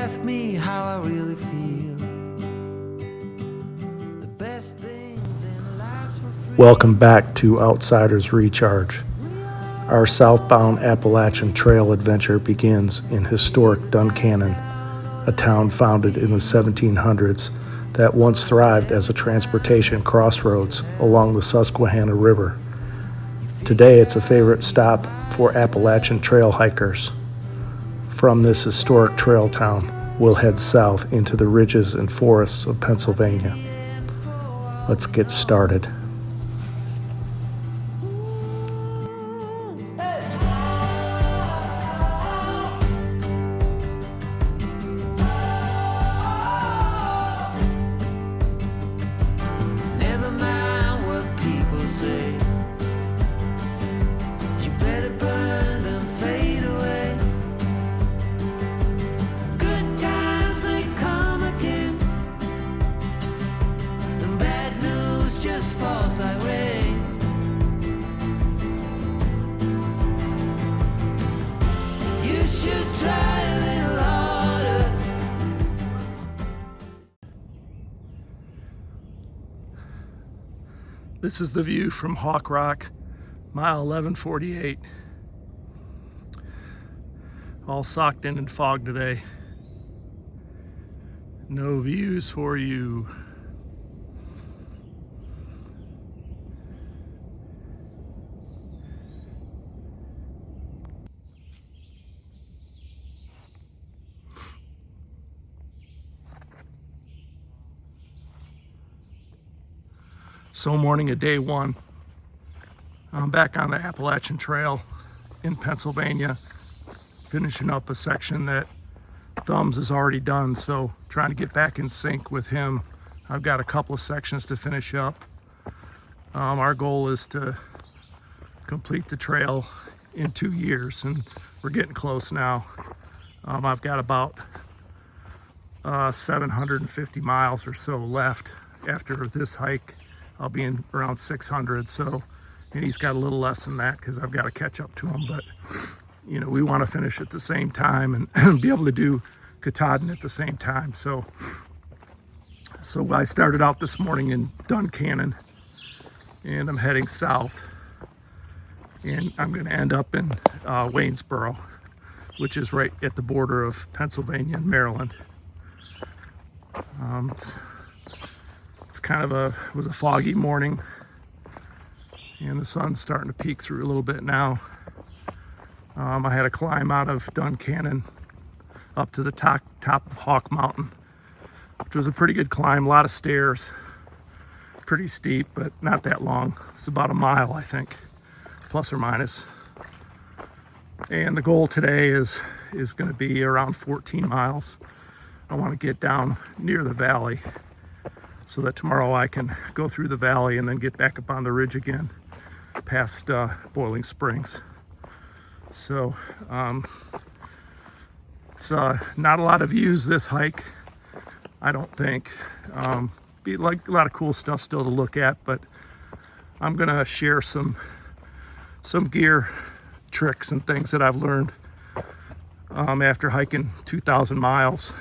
ask me how I really feel. The best things in life's for free. Welcome back to Outsiders Recharge. Our southbound Appalachian Trail adventure begins in historic Duncannon, a town founded in the 1700s that once thrived as a transportation crossroads along the Susquehanna River. Today it's a favorite stop for Appalachian Trail hikers. From this historic trail town, we'll head south into the ridges and forests of Pennsylvania. Let's get started. Never mind what people say. You better burn them, fade away. Good times may come again. And bad news just falls like rain. You should try a little harder. This is the view from Hawk Rock, mile 1148. All socked in fog today. No views for you. So morning of day one. I'm back on the Appalachian Trail in Pennsylvania, finishing up a section that Thumbs has already done, so trying to get back in sync with him. I've got a couple of sections to finish up. Our goal is to complete the trail in 2 years, and we're getting close now. I've got about 750 miles or so left after this hike. I'll be in around 600, so, and he's got a little less than that because I've got to catch up to him, but you know, we want to finish at the same time and be able to do Katahdin at the same time. So I started out this morning in Duncannon, and I'm heading south, and I'm going to end up in Waynesboro, which is right at the border of Pennsylvania and Maryland. It's kind of it was a foggy morning, and the sun's starting to peek through a little bit now. I had to climb out of Duncannon up to the top of Hawk Mountain, which was a pretty good climb, a lot of stairs, pretty steep, but not that long. It's about a mile, I think, plus or minus. And the goal today is going to be around 14 miles. I want to get down near the valley, so that tomorrow I can go through the valley and then get back up on the ridge again past Boiling Springs. So it's not a lot of views this hike, I don't think. Be like a lot of cool stuff still to look at, but I'm gonna share some gear tricks and things that I've learned after hiking 2,000 miles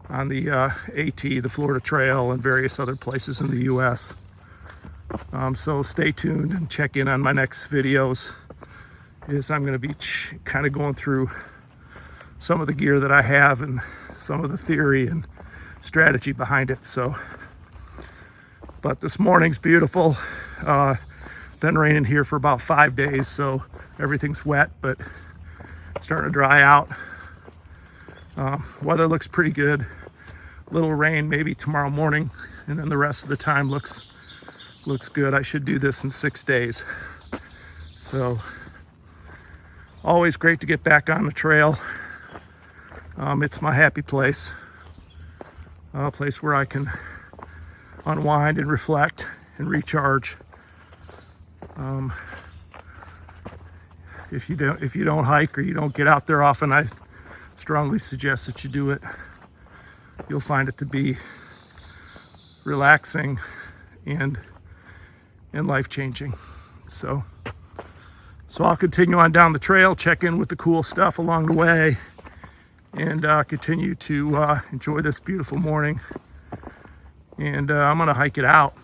on the AT, the Florida Trail, and various other places in the US. So stay tuned and check in on my next videos, as I'm going to be kind of going through some of the gear that I have and some of the theory and strategy behind it. So, but this morning's beautiful. Been raining here for about 5 days, so everything's wet, but starting to dry out. Weather looks pretty good. Little rain maybe tomorrow morning, and then the rest of the time looks good. I should do this in 6 days. So always great to get back on the trail. It's my happy place, a place where I can unwind and reflect and recharge. If you don't hike or you don't get out there often, I strongly suggest that you do it. You'll find it to be relaxing and life-changing. So I'll continue on down the trail, check in with the cool stuff along the way, and continue to enjoy this beautiful morning. And I'm gonna hike it out.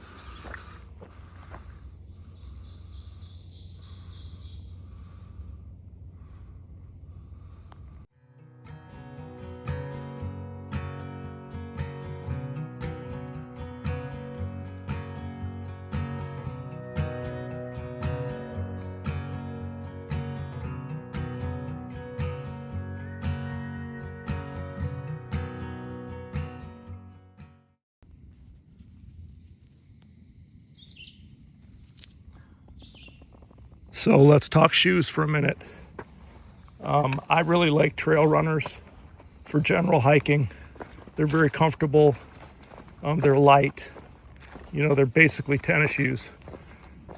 So let's talk shoes for a minute. I really like trail runners for general hiking. They're very comfortable. They're light. You know, they're basically tennis shoes.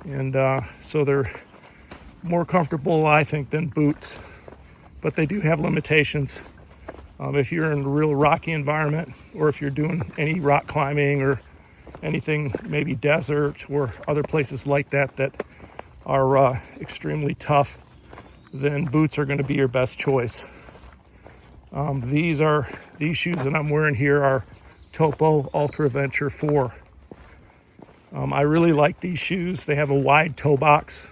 And so they're more comfortable, I think, than boots. But they do have limitations. If you're in a real rocky environment, or if you're doing any rock climbing or anything, maybe desert or other places like that that are extremely tough, then boots are going to be your best choice. These shoes that I'm wearing here are Topo Ultra Venture 4. I really like these shoes. They have a wide toe box,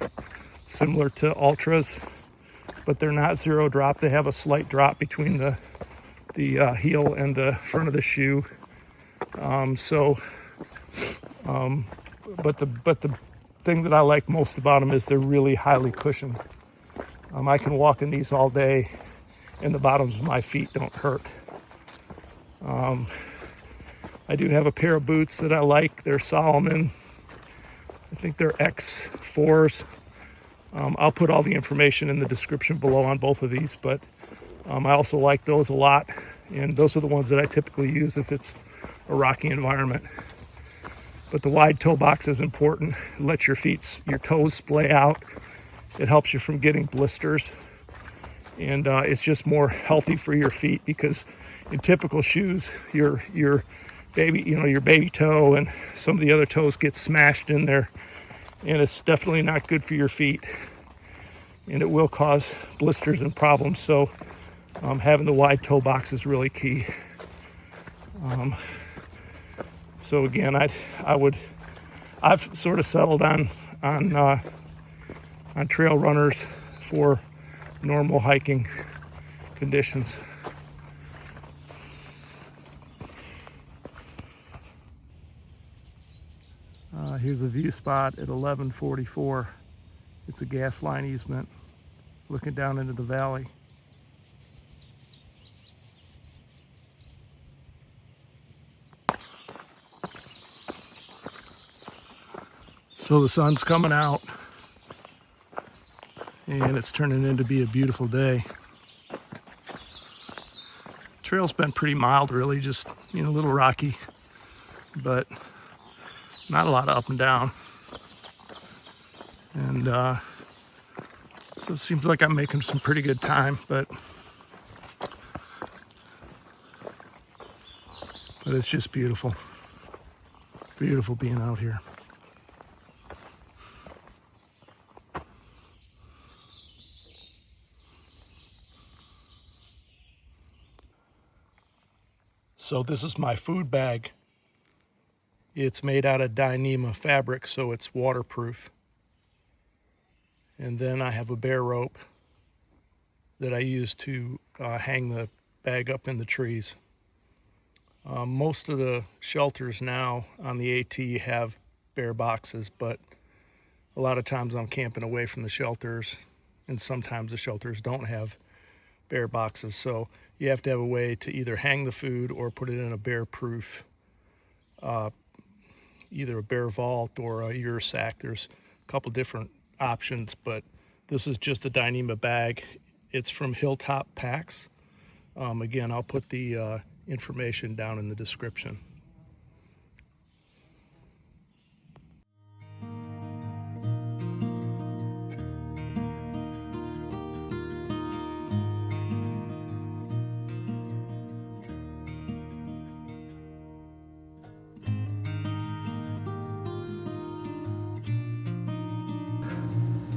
similar to Ultras, but they're not zero drop. They have a slight drop between the heel and the front of the shoe. But the thing that I like most about them is they're really highly cushioned. I can walk in these all day and the bottoms of my feet don't hurt. I do have a pair of boots that I like. They're Solomon. I think they're X4s. I'll put all the information in the description below on both of these, but I also like those a lot, and those are the ones that I typically use if it's a rocky environment. But the wide toe box is important. It lets your toes splay out. It helps you from getting blisters, and it's just more healthy for your feet, because in typical shoes, your baby toe and some of the other toes get smashed in there, and it's definitely not good for your feet, and it will cause blisters and problems. So having the wide toe box is really key. So again, I've sort of settled on trail runners for normal hiking conditions. Here's a view spot at 1144. It's a gas line easement looking down into the valley. So the sun's coming out and it's turning into be a beautiful day. Trail's been pretty mild, really, just a little rocky, but not a lot of up and down. And so it seems like I'm making some pretty good time, but it's just beautiful. Beautiful being out here. So this is my food bag. It's made out of Dyneema fabric, so it's waterproof. And then I have a bear rope that I use to hang the bag up in the trees. Most of the shelters now on the AT have bear boxes, but a lot of times I'm camping away from the shelters, and sometimes the shelters don't have bear boxes. So you have to have a way to either hang the food or put it in a bear-proof, either a bear vault or a Ure sack. There's a couple different options, but this is just a Dyneema bag. It's from Hilltop Packs. Again, I'll put the information down in the description.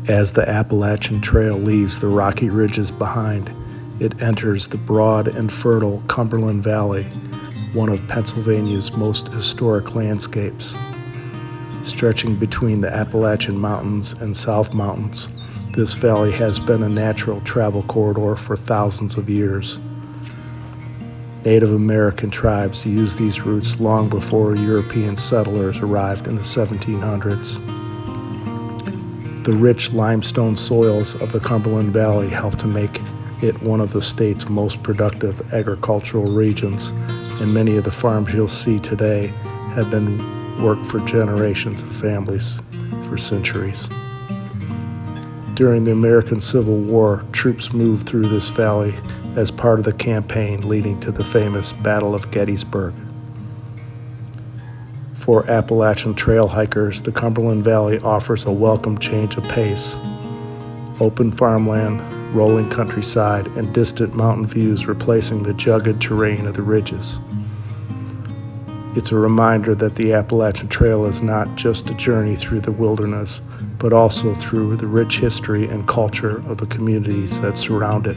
As the Appalachian Trail leaves the rocky ridges behind, it enters the broad and fertile Cumberland Valley, one of Pennsylvania's most historic landscapes. Stretching between the Appalachian Mountains and South Mountains, this valley has been a natural travel corridor for thousands of years. Native American tribes used these routes long before European settlers arrived in the 1700s. The rich limestone soils of the Cumberland Valley helped to make it one of the state's most productive agricultural regions, and many of the farms you'll see today have been worked for generations of families for centuries. During the American Civil War, troops moved through this valley as part of the campaign leading to the famous Battle of Gettysburg. For Appalachian Trail hikers, the Cumberland Valley offers a welcome change of pace. Open farmland, rolling countryside, and distant mountain views replacing the jagged terrain of the ridges. It's a reminder that the Appalachian Trail is not just a journey through the wilderness, but also through the rich history and culture of the communities that surround it.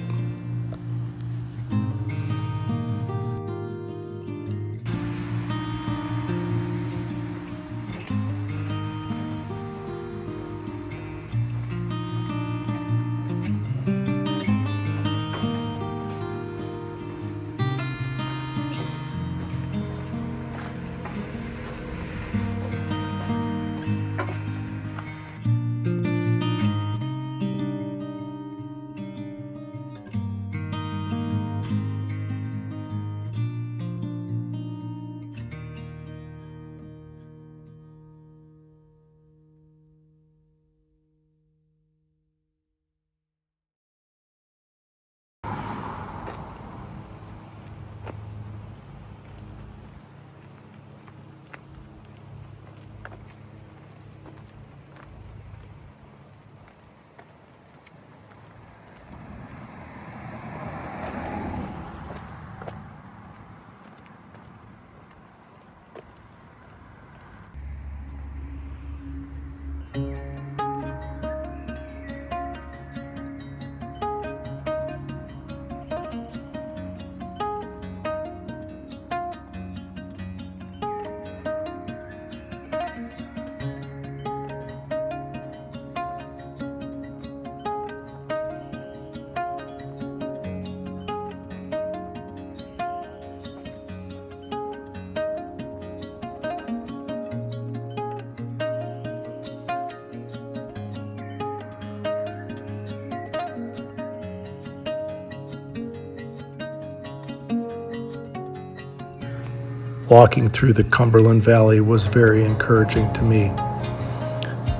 Walking through the Cumberland Valley was very encouraging to me.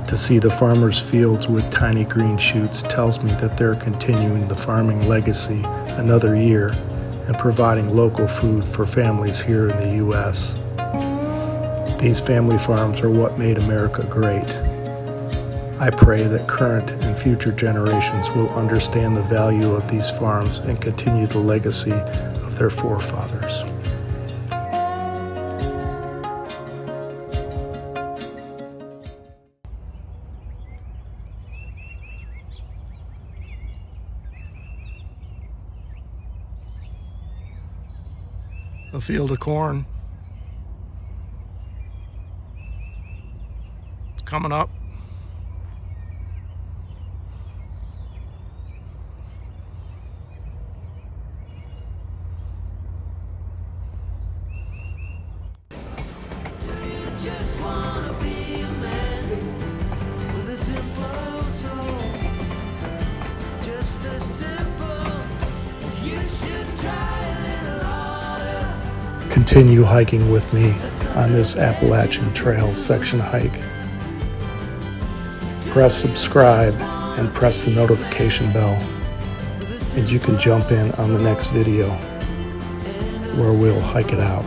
To see the farmers' fields with tiny green shoots tells me that they're continuing the farming legacy another year and providing local food for families here in the U.S. These family farms are what made America great. I pray that current and future generations will understand the value of these farms and continue the legacy of their forefathers. A field of corn. It's coming up. Just wanna be a man with a simple soul. Just as simple as you should try a little harder. Continue hiking with me on this Appalachian Trail section hike. Press subscribe and press the notification bell, and you can jump in on the next video where we'll hike it out.